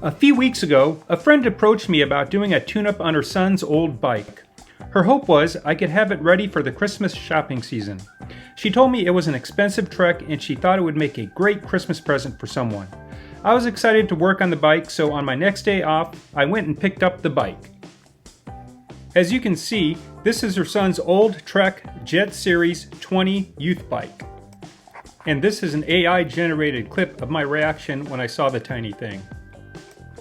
A few weeks ago, a friend approached me about doing a tune-up on her son's old bike. Her hope was I could have it ready for the Christmas shopping season. She told me it was an expensive trek and she thought it would make a great Christmas present for someone. I was excited to work on the bike, so on my next day off, I went and picked up the bike. As you can see, this is her son's old Trek Jet Series 20 youth bike. And this is an AI-generated clip of my reaction when I saw the tiny thing.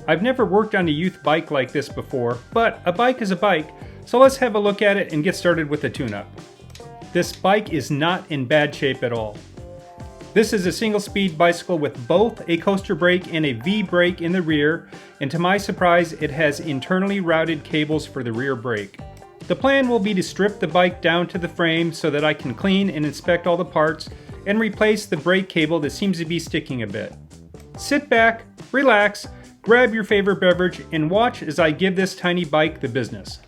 I've never worked on a youth bike like this before, but a bike is a bike, so let's have a look at it and get started with the tune-up. This bike is not in bad shape at all. This is a single-speed bicycle with both a coaster brake and a V-brake in the rear, and to my surprise, it has internally routed cables for the rear brake. The plan will be to strip the bike down to the frame so that I can clean and inspect all the parts and replace the brake cable that seems to be sticking a bit. Sit back, relax, grab your favorite beverage, and watch as I give this tiny bike the business.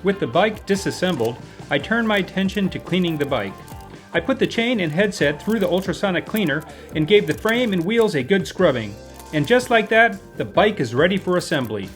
With the bike disassembled, I turned my attention to cleaning the bike. I put the chain and headset through the ultrasonic cleaner and gave the frame and wheels a good scrubbing. And just like that, the bike is ready for assembly.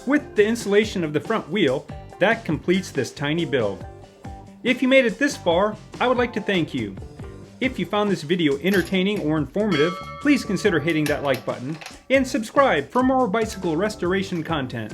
With the installation of the front wheel, that completes this tiny build. If you made it this far, I would like to thank you. If you found this video entertaining or informative, please consider hitting that like button and subscribe for more bicycle restoration content.